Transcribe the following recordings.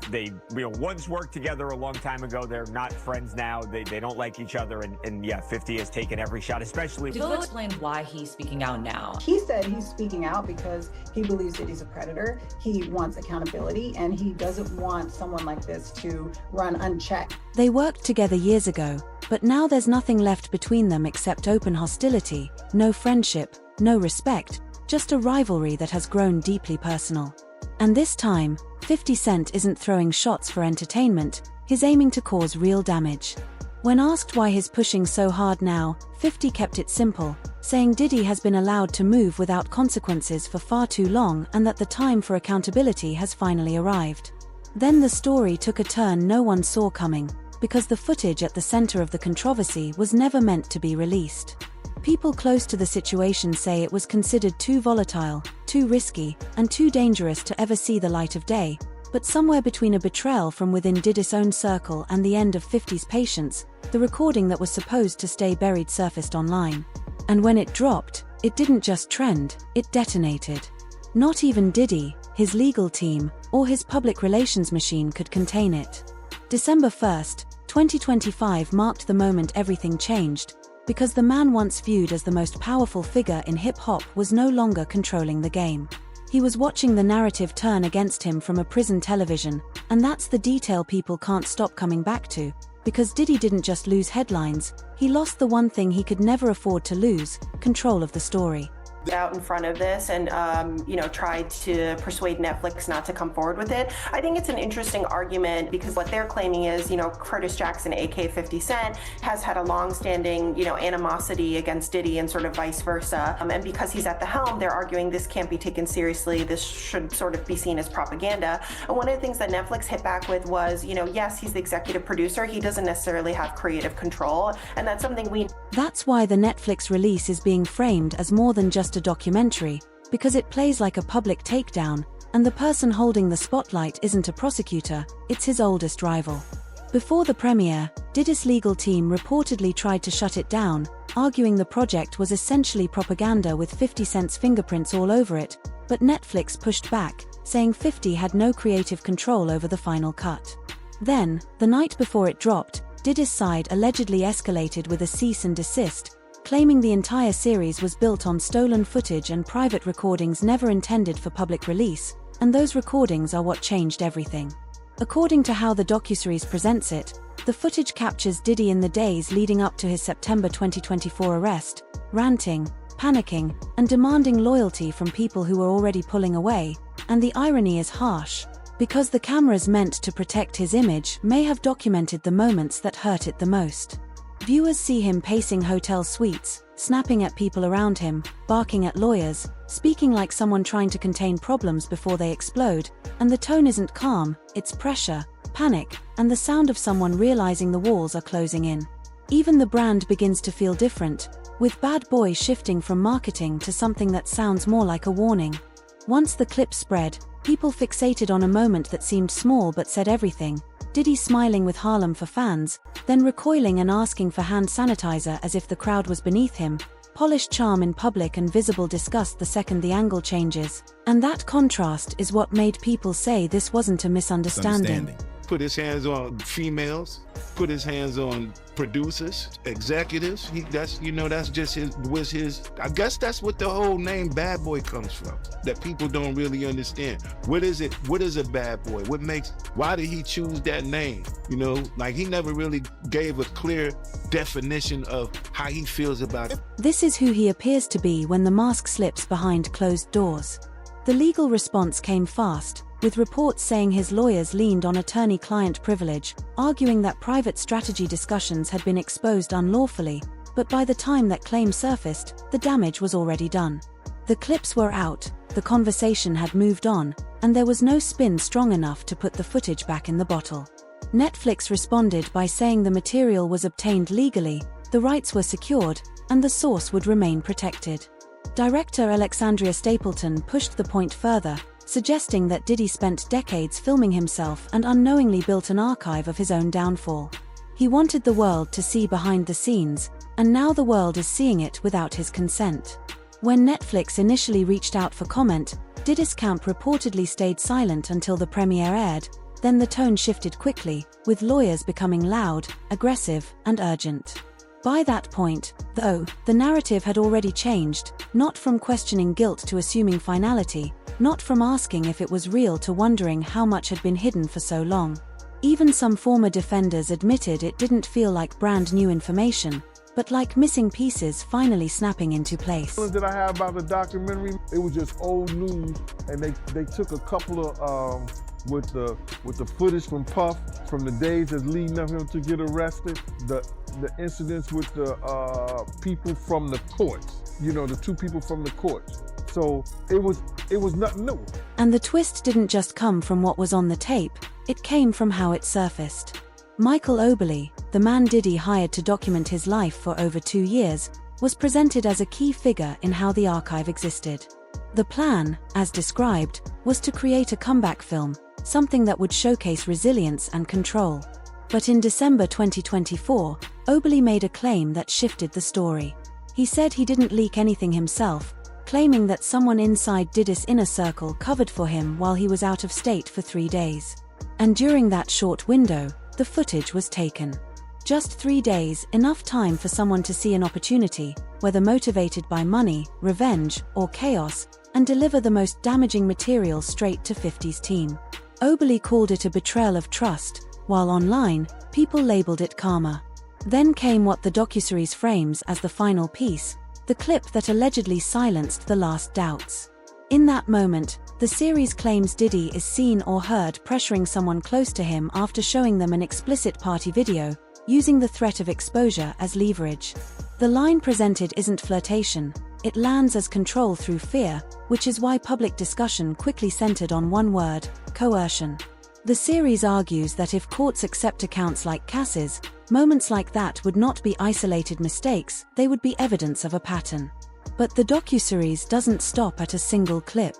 they once worked together a long time ago. They're not friends now. They don't like each other. And yeah, 50 has taken every shot, especially. Did you explain why he's speaking out now? He said he's speaking out because he believes that he's a predator. He wants accountability, and he doesn't want someone like this to run unchecked. They worked together years ago, but now there's nothing left between them except open hostility, no friendship, no respect, just a rivalry that has grown deeply personal. And this time, 50 Cent isn't throwing shots for entertainment, he's aiming to cause real damage. When asked why he's pushing so hard now, 50 kept it simple, saying Diddy has been allowed to move without consequences for far too long and that the time for accountability has finally arrived. Then the story took a turn no one saw coming, because the footage at the center of the controversy was never meant to be released. People close to the situation say it was considered too volatile, too risky, and too dangerous to ever see the light of day, but somewhere between a betrayal from within Diddy's own circle and the end of 50's patience, the recording that was supposed to stay buried surfaced online. And when it dropped, it didn't just trend, it detonated. Not even Diddy, his legal team, or his public relations machine could contain it. December 1st, 2025 marked the moment everything changed, because the man once viewed as the most powerful figure in hip-hop was no longer controlling the game. He was watching the narrative turn against him from a prison television, and that's the detail people can't stop coming back to, because Diddy didn't just lose headlines, he lost the one thing he could never afford to lose, control of the story. Out in front of this and tried to persuade Netflix not to come forward with it. I think it's an interesting argument because what they're claiming is, Curtis Jackson, aka 50 Cent, has had a long-standing, animosity against Diddy and sort of vice versa. And because he's at the helm, they're arguing this can't be taken seriously. This should sort of be seen as propaganda. And one of the things that Netflix hit back with was, yes, he's the executive producer. He doesn't necessarily have creative control. And that's something That's why the Netflix release is being framed as more than just a documentary, because it plays like a public takedown, and the person holding the spotlight isn't a prosecutor, it's his oldest rival. Before the premiere, Diddy's legal team reportedly tried to shut it down, arguing the project was essentially propaganda with 50 Cent's fingerprints all over it, but Netflix pushed back, saying 50 had no creative control over the final cut. Then, the night before it dropped, Diddy's side allegedly escalated with a cease and desist, claiming the entire series was built on stolen footage and private recordings never intended for public release, and those recordings are what changed everything. According to how the docuseries presents it, the footage captures Diddy in the days leading up to his September 2024 arrest, ranting, panicking, and demanding loyalty from people who were already pulling away, and the irony is harsh, because the cameras meant to protect his image may have documented the moments that hurt it the most. Viewers see him pacing hotel suites, snapping at people around him, barking at lawyers, speaking like someone trying to contain problems before they explode, and the tone isn't calm, it's pressure, panic, and the sound of someone realizing the walls are closing in. Even the brand begins to feel different, with Bad Boy shifting from marketing to something that sounds more like a warning. Once the clip spread, people fixated on a moment that seemed small but said everything. Diddy smiling with Harlem for fans, then recoiling and asking for hand sanitizer as if the crowd was beneath him, polished charm in public and visible disgust the second the angle changes. And that contrast is what made people say this wasn't a misunderstanding. Put his hands on females, put his hands on producers, executives. That's just his, I guess that's what the whole name Bad Boy comes from, that people don't really understand. What is it? What is a bad boy? Why did he choose that name? He never really gave a clear definition of how he feels about it. This is who he appears to be when the mask slips behind closed doors. The legal response came fast, with reports saying his lawyers leaned on attorney-client privilege, arguing that private strategy discussions had been exposed unlawfully, but by the time that claim surfaced, the damage was already done. The clips were out, the conversation had moved on, and there was no spin strong enough to put the footage back in the bottle. Netflix responded by saying the material was obtained legally, the rights were secured, and the source would remain protected. Director Alexandria Stapleton pushed the point further, suggesting that Diddy spent decades filming himself and unknowingly built an archive of his own downfall. He wanted the world to see behind the scenes, and now the world is seeing it without his consent. When Netflix initially reached out for comment, Diddy's camp reportedly stayed silent until the premiere aired, Then the tone shifted quickly, with lawyers becoming loud, aggressive, and urgent. By that point, though, the narrative had already changed, not from questioning guilt to assuming finality, not from asking if it was real to wondering how much had been hidden for so long. Even some former defenders admitted it didn't feel like brand new information, but like missing pieces finally snapping into place. That I have about the documentary, it was just old news, and they took a couple of with the footage from Puff from the days that's leading up him to get arrested, the incidents with the people from the courts, the two people from the courts. So it was nothing new. And the twist didn't just come from what was on the tape, it came from how it surfaced. Michael Oberle, the man Diddy hired to document his life for over 2 years, was presented as a key figure in how the archive existed. The plan, as described, was to create a comeback film, something that would showcase resilience and control. But in December 2024, Oberle made a claim that shifted the story. He said he didn't leak anything himself, claiming that someone inside Diddy's inner circle covered for him while he was out of state for 3 days. And during that short window, the footage was taken. Just 3 days, enough time for someone to see an opportunity, whether motivated by money, revenge, or chaos, and deliver the most damaging material straight to 50's team. Oberle called it a betrayal of trust, while online, people labeled it karma. Then came what the docuseries frames as the final piece, the clip that allegedly silenced the last doubts. In that moment, the series claims Diddy is seen or heard pressuring someone close to him after showing them an explicit party video, using the threat of exposure as leverage. The line presented isn't flirtation, it lands as control through fear, which is why public discussion quickly centered on one word: coercion. The series argues that if courts accept accounts like Cass's, moments like that would not be isolated mistakes, they would be evidence of a pattern. But the docuseries doesn't stop at a single clip.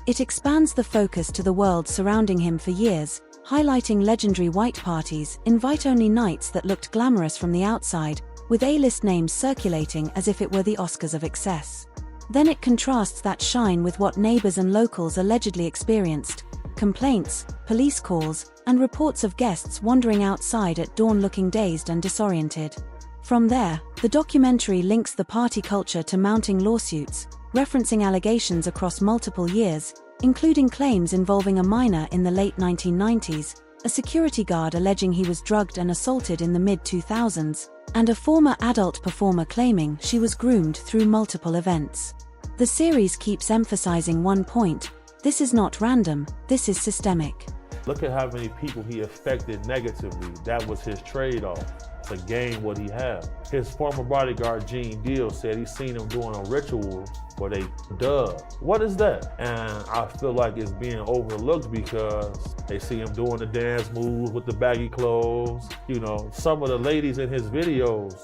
It expands the focus to the world surrounding him for years, highlighting legendary white parties, invite-only nights that looked glamorous from the outside, with A-list names circulating as if it were the Oscars of excess. Then it contrasts that shine with what neighbors and locals allegedly experienced: complaints, police calls, and reports of guests wandering outside at dawn looking dazed and disoriented. From there, the documentary links the party culture to mounting lawsuits, referencing allegations across multiple years, including claims involving a minor in the late 1990s, a security guard alleging he was drugged and assaulted in the mid-2000s, and a former adult performer claiming she was groomed through multiple events. The series keeps emphasizing one point: this is not random, this is systemic. Look at how many people he affected negatively. That was his trade-off to gain what he had. His former bodyguard, Gene Deal, said he's seen him doing a ritual where they dub. What is that? And I feel like it's being overlooked because they see him doing the dance moves with the baggy clothes. Some of the ladies in his videos.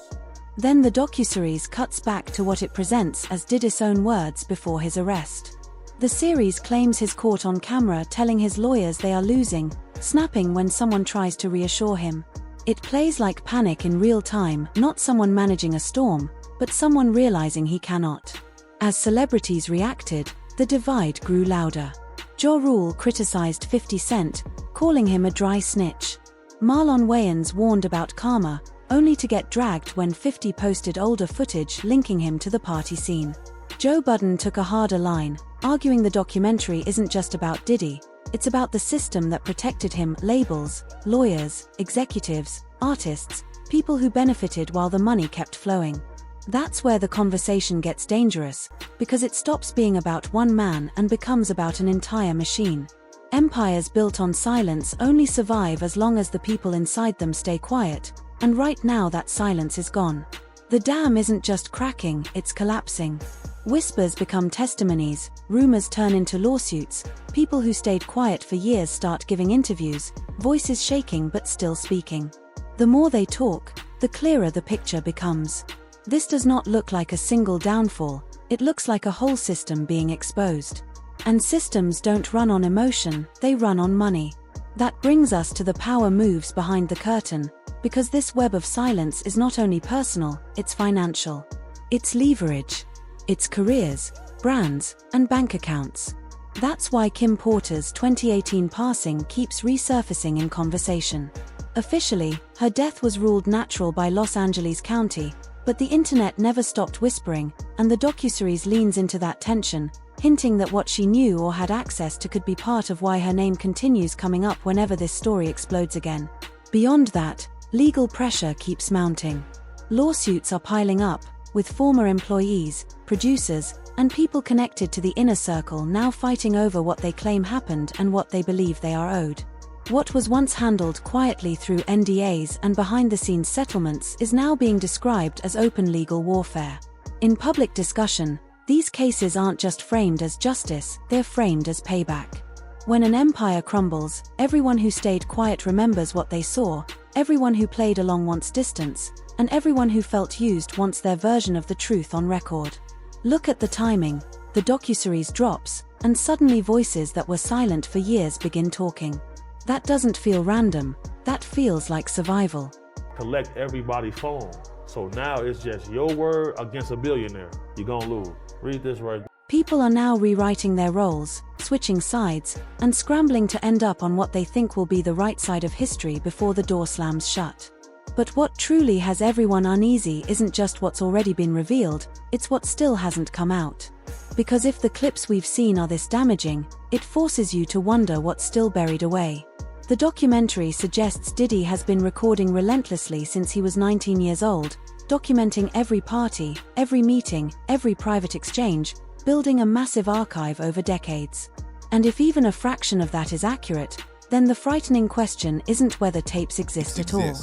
Then the docuseries cuts back to what it presents as Diddy's own words before his arrest. The series claims his caught on camera telling his lawyers they are losing, snapping when someone tries to reassure him. It plays like panic in real time, not someone managing a storm, but someone realizing he cannot. As celebrities reacted, the divide grew louder. Ja Rule criticized 50 Cent, calling him a dry snitch. Marlon Wayans warned about karma, only to get dragged when 50 posted older footage linking him to the party scene. Joe Budden took a harder line, arguing the documentary isn't just about Diddy, it's about the system that protected him: labels, lawyers, executives, artists, people who benefited while the money kept flowing. That's where the conversation gets dangerous, because it stops being about one man and becomes about an entire machine. Empires built on silence only survive as long as the people inside them stay quiet, and right now that silence is gone. The dam isn't just cracking, it's collapsing. Whispers become testimonies, rumors turn into lawsuits, people who stayed quiet for years start giving interviews, voices shaking but still speaking. The more they talk, the clearer the picture becomes. This does not look like a single downfall, it looks like a whole system being exposed. And systems don't run on emotion, they run on money. That brings us to the power moves behind the curtain, because this web of silence is not only personal, it's financial. It's leverage. It's careers, brands, and bank accounts. That's why Kim Porter's 2018 passing keeps resurfacing in conversation. Officially, her death was ruled natural by Los Angeles County, but the internet never stopped whispering, and the docuseries leans into that tension, hinting that what she knew or had access to could be part of why her name continues coming up whenever this story explodes again. Beyond that, legal pressure keeps mounting. Lawsuits are piling up, with former employees, producers, and people connected to the inner circle now fighting over what they claim happened and what they believe they are owed. What was once handled quietly through NDAs and behind-the-scenes settlements is now being described as open legal warfare. In public discussion, these cases aren't just framed as justice, they're framed as payback. When an empire crumbles, everyone who stayed quiet remembers what they saw, everyone who played along wants distance, and everyone who felt used wants their version of the truth on record. Look at the timing, the docuseries drops, and suddenly voices that were silent for years begin talking. That doesn't feel random, that feels like survival. Collect everybody's phone. So now it's just your word against a billionaire. You're gonna lose. Read this right. People are now rewriting their roles, switching sides, and scrambling to end up on what they think will be the right side of history before the door slams shut. But what truly has everyone uneasy isn't just what's already been revealed, it's what still hasn't come out. Because if the clips we've seen are this damaging, it forces you to wonder what's still buried away. The documentary suggests Diddy has been recording relentlessly since he was 19 years old, documenting every party, every meeting, every private exchange, building a massive archive over decades. And if even a fraction of that is accurate, then the frightening question isn't whether tapes exist at all.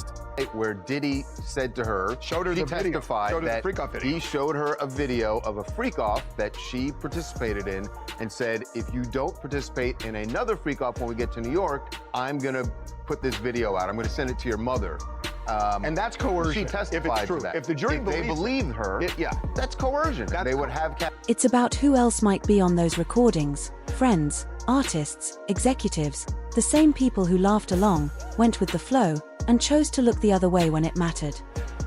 Where Diddy said to her, showed her she the video. testified Showed her the that freak-off video. he showed her a video of a freak-off that she participated in and said, if you don't participate in another freak-off when we get to New York, I'm gonna put this video out. I'm gonna send it to your mother. And that's coercion. She testified if it's true. to that. If the jury if they believed her, yeah, that's coercion. They would have It's about who else might be on those recordings: friends, artists, executives, the same people who laughed along, went with the flow, and chose to look the other way when it mattered.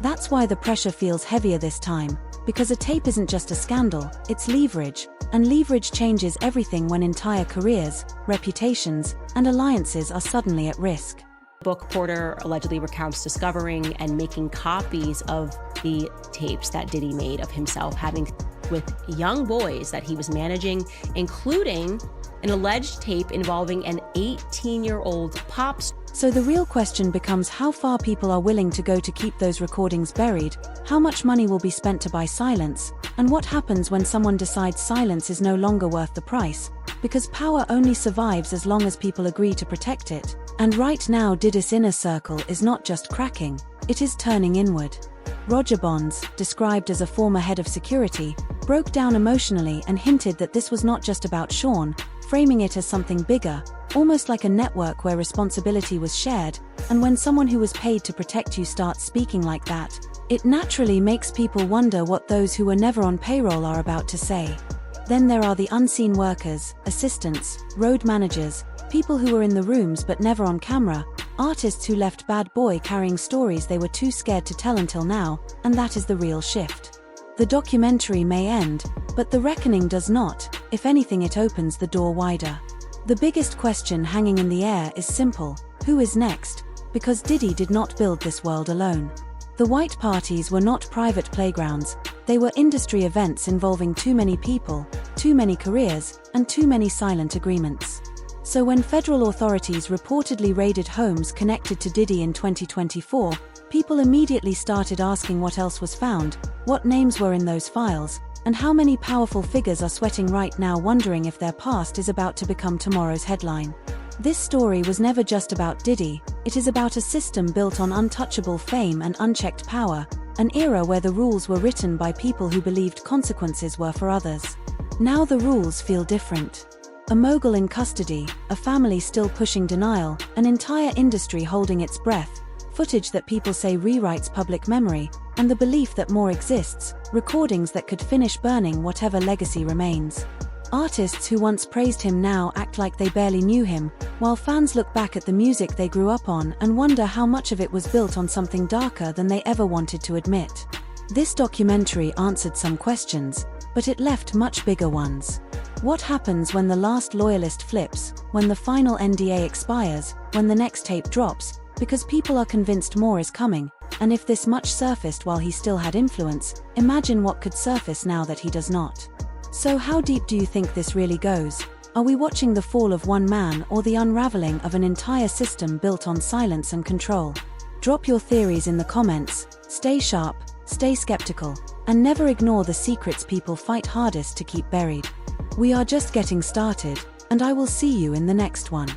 That's why the pressure feels heavier this time, because a tape isn't just a scandal, it's leverage, and leverage changes everything when entire careers, reputations, and alliances are suddenly at risk. Book Porter allegedly recounts discovering and making copies of the tapes that Diddy made of himself having with young boys that he was managing, including an alleged tape involving an 18-year-old pop star. So the real question becomes how far people are willing to go to keep those recordings buried, how much money will be spent to buy silence, and what happens when someone decides silence is no longer worth the price, because power only survives as long as people agree to protect it. And right now Diddy's inner circle is not just cracking, it is turning inward. Roger Bonds, described as a former head of security, broke down emotionally and hinted that this was not just about Sean, framing it as something bigger, almost like a network where responsibility was shared, and when someone who was paid to protect you starts speaking like that, it naturally makes people wonder what those who were never on payroll are about to say. Then there are the unseen workers, assistants, road managers, people who were in the rooms but never on camera, artists who left Bad Boy carrying stories they were too scared to tell until now, and that is the real shift. The documentary may end, but the reckoning does not. If anything, it opens the door wider. The biggest question hanging in the air is simple: who is next? Because Diddy did not build this world alone. The white parties were not private playgrounds, they were industry events involving too many people, too many careers, and too many silent agreements. So when federal authorities reportedly raided homes connected to Diddy in 2024, people immediately started asking what else was found, what names were in those files, and how many powerful figures are sweating right now wondering if their past is about to become tomorrow's headline. This story was never just about Diddy, it is about a system built on untouchable fame and unchecked power, an era where the rules were written by people who believed consequences were for others. Now the rules feel different. A mogul in custody, a family still pushing denial, an entire industry holding its breath, footage that people say rewrites public memory, and the belief that more exists, recordings that could finish burning whatever legacy remains. Artists who once praised him now act like they barely knew him, while fans look back at the music they grew up on and wonder how much of it was built on something darker than they ever wanted to admit. This documentary answered some questions, but it left much bigger ones. What happens when the last loyalist flips, when the final NDA expires, when the next tape drops, because people are convinced more is coming? And if this much surfaced while he still had influence, imagine what could surface now that he does not. So how deep do you think this really goes? Are we watching the fall of one man or the unraveling of an entire system built on silence and control? Drop your theories in the comments, stay sharp, stay skeptical, and never ignore the secrets people fight hardest to keep buried. We are just getting started, and I will see you in the next one.